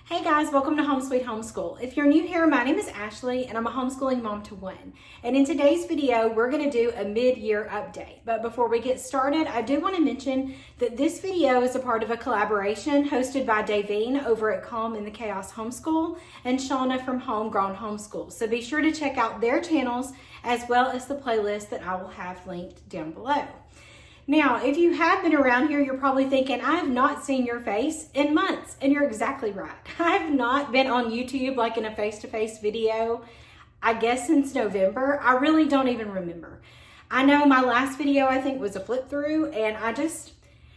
Hey guys, welcome to Home Sweet Homeschool. If you're new here, my name is Ashley and I'm a homeschooling mom to one. And in today's video, we're going to do a mid-year update. But before we get started, I do want to mention that this video is a part of a collaboration hosted by Davene over at Calm in the Chaos Homeschool and Shauna from Homegrown Homeschool. So be sure to check out their channels as well as the playlist that I will have linked down below. Now, if you have been around here, you're probably thinking, I have not seen your face in months. And you're exactly right. I have not been on YouTube like in a face-to-face video, I guess since November. I really don't even remember. I know my last video, I think, was a flip through, and I just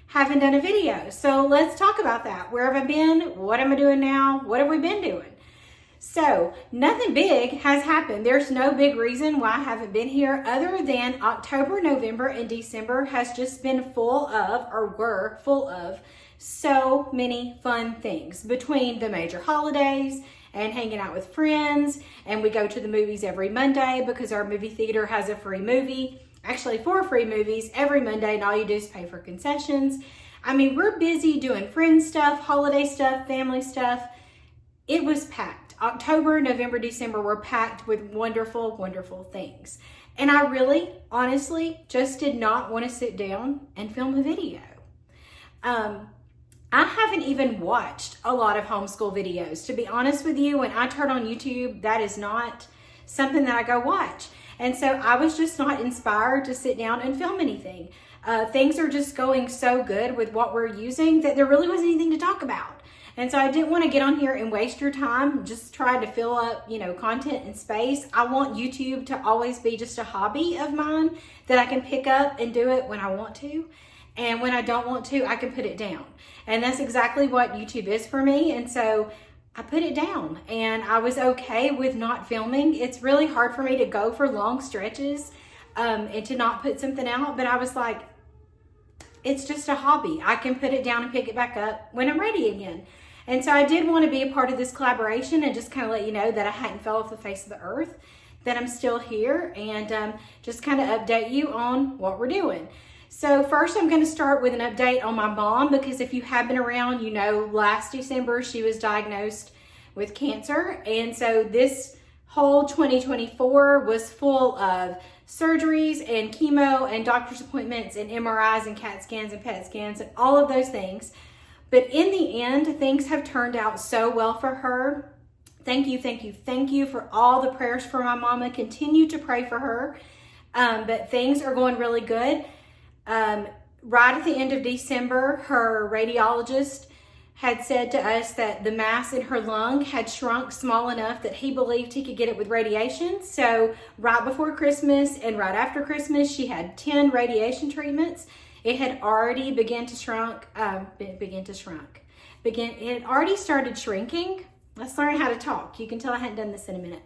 haven't done a video. So let's talk about that. Where have I been? What am I doing now? What have we been doing? So nothing big has happened. There's no big reason why I haven't been here other than October, November, and December has just been were full of so many fun things between the major holidays and hanging out with friends. And we go to the movies every Monday because our movie theater has a free movie, actually 4 free movies every Monday, and all you do is pay for concessions. I mean, we're busy doing friend stuff, holiday stuff, family stuff. It was packed. October, November, December were packed with wonderful, wonderful things. And I really, honestly, just did not want to sit down and film a video. I haven't even watched a lot of homeschool videos. To be honest with you, when I turn on YouTube, that is not something that I go watch. And so I was just not inspired to sit down and film anything. Things are just going so good with what we're using that there really wasn't anything to talk about. And so I didn't want to get on here and waste your time just trying to fill up, content and space. I want YouTube to always be just a hobby of mine that I can pick up and do it when I want to. And when I don't want to, I can put it down. And that's exactly what YouTube is for me. And so I put it down and I was okay with not filming. It's really hard for me to go for long stretches and to not put something out. But I was like, it's just a hobby. I can put it down and pick it back up when I'm ready again. And so I did want to be a part of this collaboration and just kind of let you know that I hadn't fell off the face of the earth, that I'm still here, and just kind of update you on what we're doing. So first I'm going to start with an update on my mom, because if you have been around, last December she was diagnosed with cancer. And so this whole 2024 was full of surgeries and chemo and doctor's appointments and MRIs and CAT scans and PET scans and all of those things. But in the end, things have turned out so well for her. Thank you, thank you, thank you for all the prayers for my mama. Continue to pray for her. But things are going really good. Right at the end of December, her radiologist had said to us that the mass in her lung had shrunk small enough that he believed he could get it with radiation. So right before Christmas and right after Christmas, she had 10 radiation treatments. It had already begun to shrink. It had already started shrinking. Let's learn how to talk. You can tell I hadn't done this in a minute.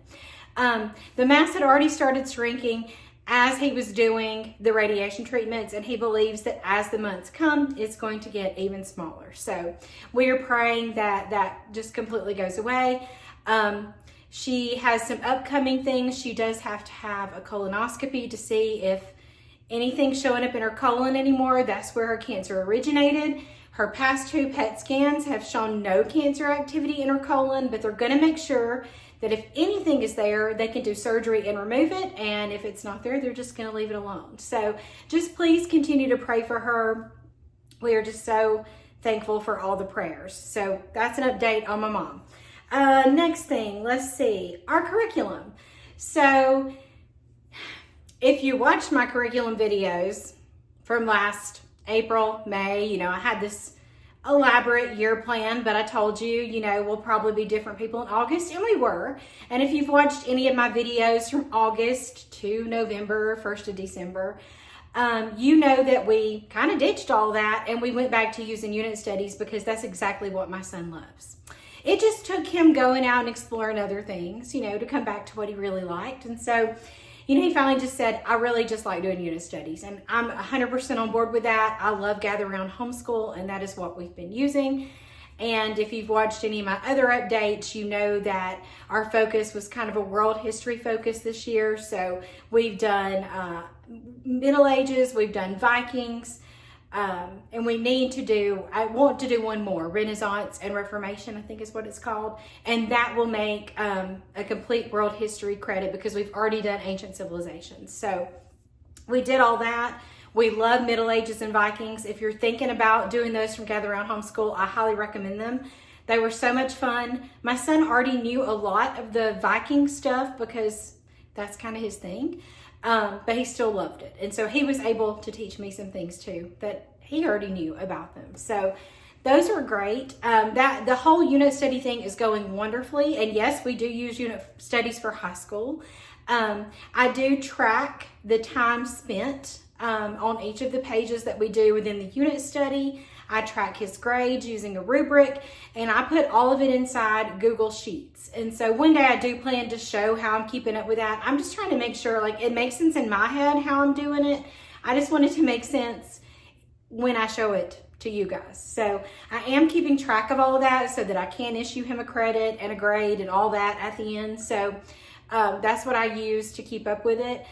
The mass had already started shrinking as he was doing the radiation treatments, and he believes that as the months come, it's going to get even smaller. So we are praying that that just completely goes away. She has some upcoming things. She does have to have a colonoscopy to see if anything's showing up in her colon anymore. That's where her cancer originated. Her past 2 PET scans have shown no cancer activity in her colon, but they're going to make sure that if anything is there, they can do surgery and remove it. And if it's not there, they're just going to leave it alone. So just please continue to pray for her. We are just so thankful for all the prayers. So that's an update on my mom. Next thing, let's see, our curriculum. So if you watched my curriculum videos from last April, May, I had this elaborate year plan, but I told you, we'll probably be different people in August, and we were. And if you've watched any of my videos from August to November, 1st of December, you know that we kind of ditched all that and we went back to using unit studies because that's exactly what my son loves. It just took him going out and exploring other things, to come back to what he really liked. And so he finally just said, I really just like doing unit studies. And I'm 100% on board with that. I love Gather Around Homeschool, and that is what we've been using. And if you've watched any of my other updates, you know that our focus was kind of a world history focus this year. So we've done Middle Ages, we've done Vikings, And I want to do one more, Renaissance and Reformation, I think is what it's called. And that will make a complete world history credit because we've already done ancient civilizations. So we did all that. We love Middle Ages and Vikings. If you're thinking about doing those from Gather Around Homeschool, I highly recommend them. They were so much fun. My son already knew a lot of the Viking stuff because that's kind of his thing. But he still loved it. And so he was able to teach me some things too that he already knew about them. So those were great. The whole unit study thing is going wonderfully. And yes, we do use unit studies for high school. I do track the time spent on each of the pages that we do within the unit study. I track his grades using a rubric, and I put all of it inside Google Sheets. And so one day I do plan to show how I'm keeping up with that. I'm just trying to make sure like it makes sense in my head how I'm doing it. I just want it to make sense when I show it to you guys. So I am keeping track of all of that so that I can issue him a credit and a grade and all that at the end. So that's what I use to keep up with it.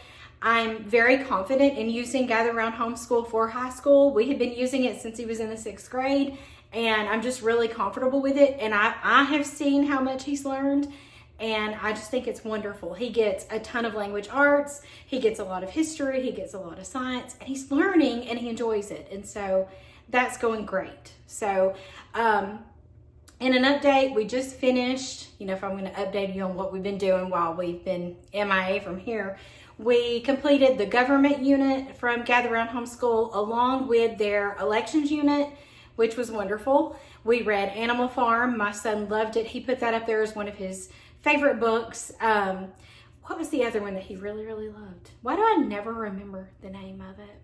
I'm very confident in using Gather Around Homeschool for high school. We have been using it since he was in the 6th grade, and I'm just really comfortable with it. And I have seen how much he's learned, and I just think it's wonderful. He gets a ton of language arts, he gets a lot of history, he gets a lot of science, and he's learning and he enjoys it. And so that's going great. So in an update, we just finished, if I'm going to update you on what we've been doing while we've been MIA from here, we completed the government unit from Gather Around Homeschool along with their elections unit, which was wonderful. We read Animal Farm. My son loved it. He put that up there as one of his favorite books. What was the other one that he really, really loved? Why do I never remember the name of it?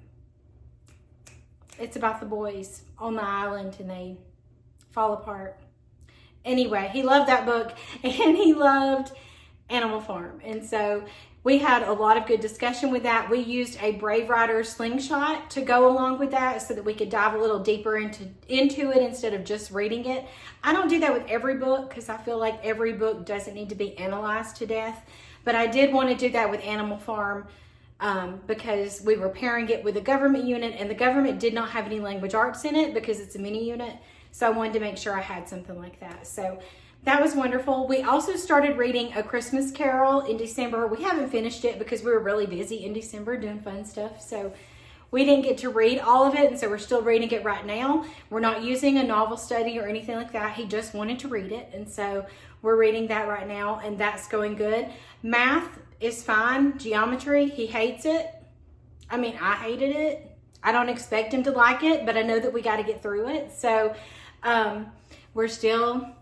It's about the boys on the island and they fall apart. Anyway, he loved that book and he loved Animal Farm. And so we had a lot of good discussion with that. We used a Brave Rider slingshot to go along with that so that we could dive a little deeper into it instead of just reading it. I don't do that with every book because I feel like every book doesn't need to be analyzed to death. But I did want to do that with Animal Farm because we were pairing it with a government unit, and the government did not have any language arts in it because it's a mini unit. So I wanted to make sure I had something like that. So that was wonderful. We also started reading A Christmas Carol in December. We haven't finished it because we were really busy in December doing fun stuff. So we didn't get to read all of it, and so we're still reading it right now. We're not using a novel study or anything like that. He just wanted to read it, and so we're reading that right now, and that's going good. Math is fine. Geometry, he hates it. I mean, I hated it. I don't expect him to like it, but I know that we got to get through it. So we're still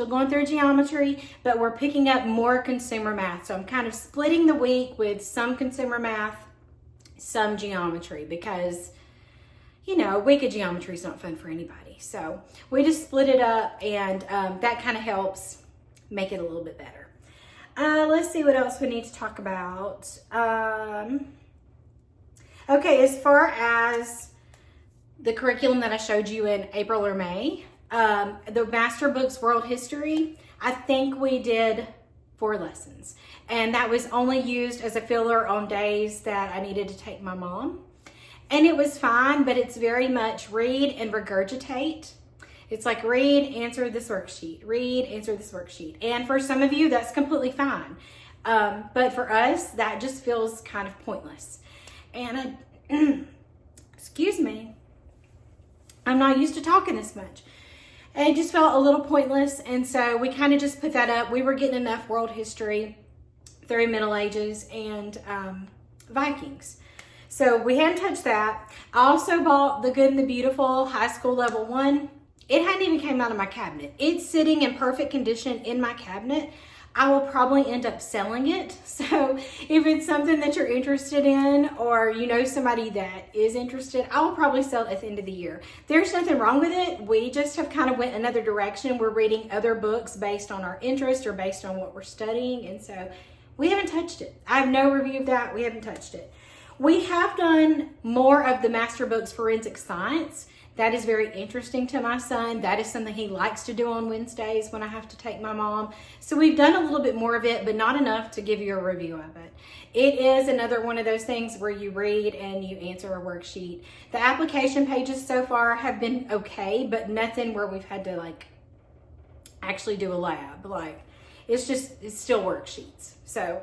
going through geometry, but we're picking up more consumer math. So I'm kind of splitting the week with some consumer math, some geometry, because, a week of geometry is not fun for anybody. So we just split it up, and that kind of helps make it a little bit better. Let's see what else we need to talk about. Okay, as far as the curriculum that I showed you in April or May, the Master Books World History, I think we did 4 lessons. And that was only used as a filler on days that I needed to take my mom. And it was fine, but it's very much read and regurgitate. It's like read, answer this worksheet, read, answer this worksheet. And for some of you, that's completely fine. But for us, that just feels kind of pointless. And excuse me, I'm not used to talking this much. And it just felt a little pointless, and so we kind of just put that up. We were getting enough world history through Middle Ages and Vikings. So we hadn't touched that. I also bought The Good and the Beautiful High School Level 1. It hadn't even came out of my cabinet. It's sitting in perfect condition in my cabinet. I will probably end up selling it. So if it's something that you're interested in, or somebody that is interested, I will probably sell it at the end of the year. There's nothing wrong with it. We just have kind of went another direction. We're reading other books based on our interest or based on what we're studying. And so we haven't touched it. I have no review of that. We haven't touched it. We have done more of the Master Books Forensic Science. That is very interesting to my son. That is something he likes to do on Wednesdays when I have to take my mom. So we've done a little bit more of it, but not enough to give you a review of it. It is another one of those things where you read and you answer a worksheet. The application pages so far have been okay, but nothing where we've had to like actually do a lab. Like it's still worksheets. So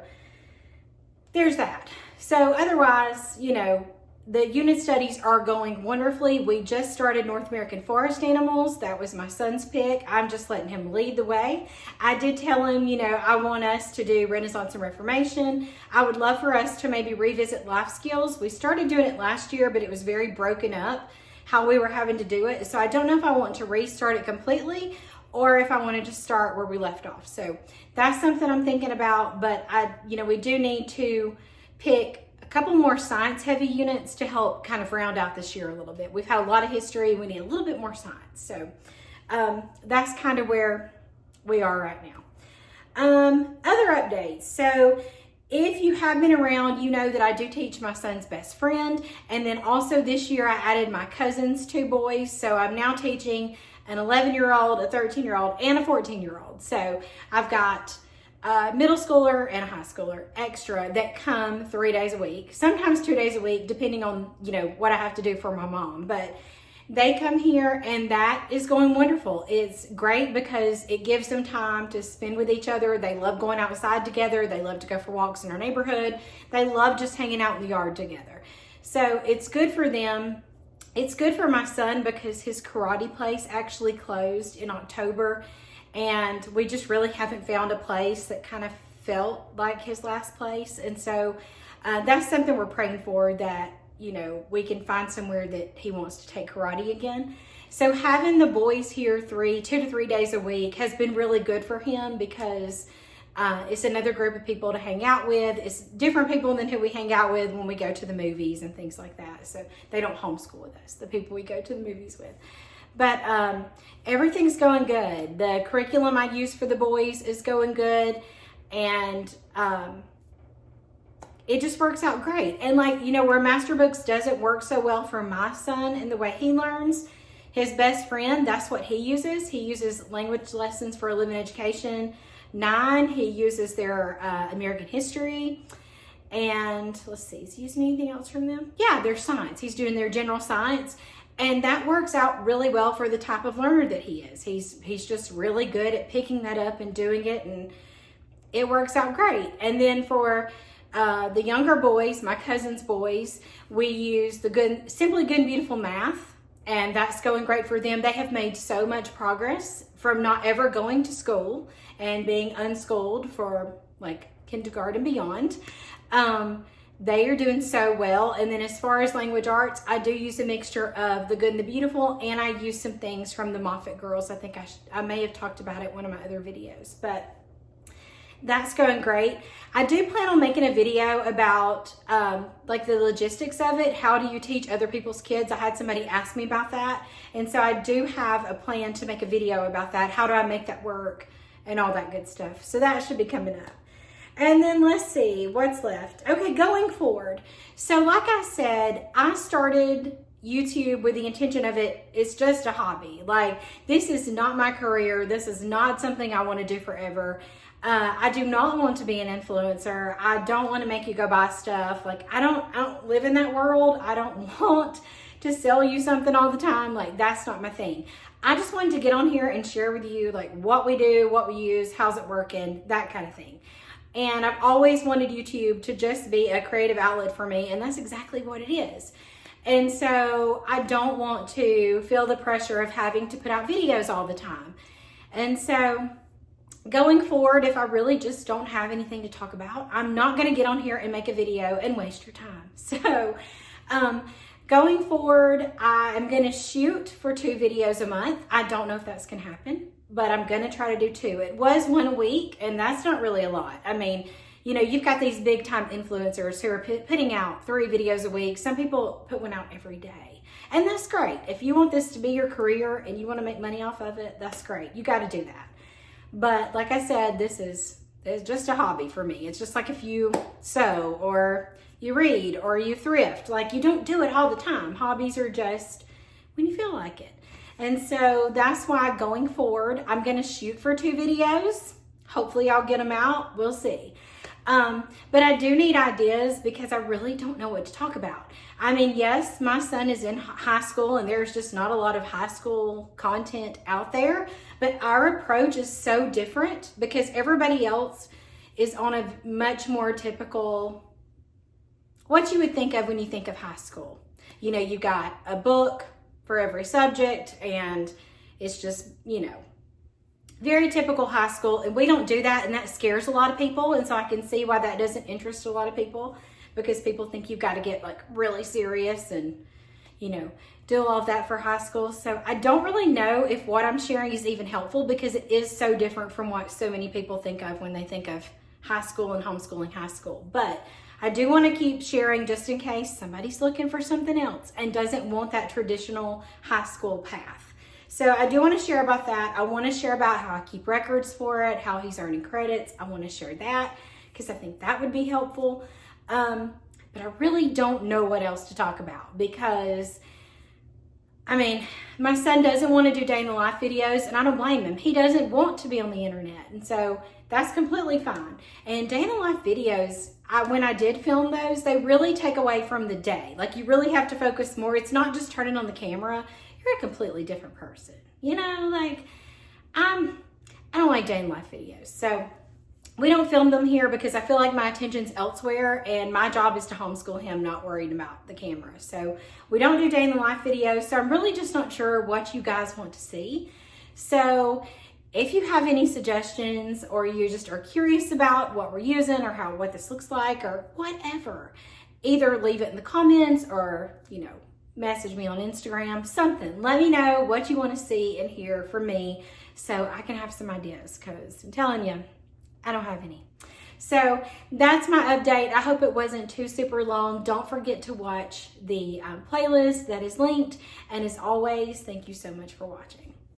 there's that. So otherwise, you know, the unit studies are going wonderfully. We just started North American Forest Animals. That was my son's pick. I'm just letting him lead the way. I did tell him, you know, I want us to do Renaissance and Reformation. I would love for us to maybe revisit life skills. We started doing it last year, but it was very broken up how we were having to do it. So I don't know if I want to restart it completely or if I want to just start where we left off. So that's something I'm thinking about, but we do need to pick a couple more science heavy units to help kind of round out this year a little bit. We've had a lot of history. We need a little bit more science. So that's kind of where we are right now. Other updates. So if you have been around, you know that I do teach my son's best friend. And then also this year I added my cousin's 2 boys. So I'm now teaching an 11-year-old, a 13-year-old, and a 14-year-old. So I've got a middle schooler and a high schooler extra that come 3 days a week, sometimes 2 days a week, depending on, you know, what I have to do for my mom. But they come here and that is going wonderful. It's great because it gives them time to spend with each other. They love going outside together. They love to go for walks in our neighborhood. They love just hanging out in the yard together. So it's good for them. It's good for my son because his karate place actually closed in October. And we just really haven't found a place that kind of felt like his last place. And so that's something we're praying for, that, you know, we can find somewhere that he wants to take karate again. So having the boys here 2 to 3 days a week has been really good for him because it's another group of people to hang out with. It's different people than who we hang out with when we go to the movies and things like that. So they don't homeschool with us, the people we go to the movies with. But everything's going good. The curriculum I use for the boys is going good. And it just works out great. And like, you know, where Master Books doesn't work so well for my son and the way he learns, his best friend, that's what he uses. He uses language lessons for a living education 9. He uses their American history. And let's see, is he using anything else from them? Yeah, their science. He's doing their general science. And that works out really well for the type of learner that he is. He's just really good at picking that up and doing it, and it works out great. And then for the younger boys, my cousin's boys, we use the Simply Good and Beautiful Math, and that's going great for them. They have made so much progress from not ever going to school and being unschooled for like kindergarten and beyond. They are doing so well. And then as far as language arts, I do use a mixture of the Good and the Beautiful, and I use some things from the Moffat Girls. I think I may have talked about it in one of my other videos, but that's going great. I do plan on making a video about like the logistics of it. How do you teach other people's kids? I had somebody ask me about that. And so I do have a plan to make a video about that. How do I make that work and all that good stuff. So that should be coming up. And then let's see what's left. Okay, going forward. So like I said, I started YouTube with the intention of it's just a hobby. Like, this is not my career. This is not something I want to do forever. I do not want to be an influencer. I don't want to make you go buy stuff. Like, I don't live in that world. I don't want to sell you something all the time. Like, that's not my thing. I just wanted to get on here and share with you like what we do, what we use, how's it working, that kind of thing. And I've always wanted YouTube to just be a creative outlet for me, and that's exactly what it is. And so I don't want to feel the pressure of having to put out videos all the time. And so going forward, if I really just don't have anything to talk about, I'm not going to get on here and make a video and waste your time. So going forward, I'm going to shoot for 2 videos a month. I don't know if that's going to happen, but I'm going to try to do 2. It was 1 a week, and that's not really a lot. I mean, you know, you've got these big time influencers who are putting out 3 videos a week. Some people put one out every day, and that's great. If you want this to be your career and you want to make money off of it, that's great. You got to do that. But like I said, this is It's just a hobby for me. It's just like if you sew or you read or you thrift. Like, you don't do it all the time. Hobbies are just when you feel like it. And so that's why going forward, I'm going to shoot for 2 videos. Hopefully I'll get them out. We'll see. But I do need ideas because I really don't know what to talk about. I mean, yes, my son is in high school and there's just not a lot of high school content out there, but our approach is so different because everybody else is on a much more typical, what you would think of when you think of high school. You know, you got a book for every subject and it's just, you know, very typical high school, and we don't do that, and that scares a lot of people. And so I can see why that doesn't interest a lot of people, because people think you've got to get like really serious and, you know, do all of that for high school. So I don't really know if what I'm sharing is even helpful, because it is so different from what so many people think of when they think of high school and homeschooling high school. But I do want to keep sharing just in case somebody's looking for something else and doesn't want that traditional high school path. So I do want to share about that. I want to share about how I keep records for it, how he's earning credits. I want to share that because I think that would be helpful. But I really don't know what else to talk about because, I mean, my son doesn't want to do day in the life videos, and I don't blame him. He doesn't want to be on the internet, and so that's completely fine. And day in the life videos, when I did film those, they really take away from the day. Like, you really have to focus more. It's not just turning on the camera. You're a completely different person. You know, like, I don't like day in life videos. So we don't film them here because I feel like my attention's elsewhere, and my job is to homeschool him, not worried about the camera. So we don't do day in the life videos. So I'm really just not sure what you guys want to see. So if you have any suggestions, or you just are curious about what we're using or what this looks like or whatever, either leave it in the comments or, you know, message me on Instagram, something. Let me know what you want to see and hear from me so I can have some ideas, because I'm telling you, I don't have any. So that's my update. I hope it wasn't too super long. Don't forget to watch the playlist that is linked. And as always, thank you so much for watching.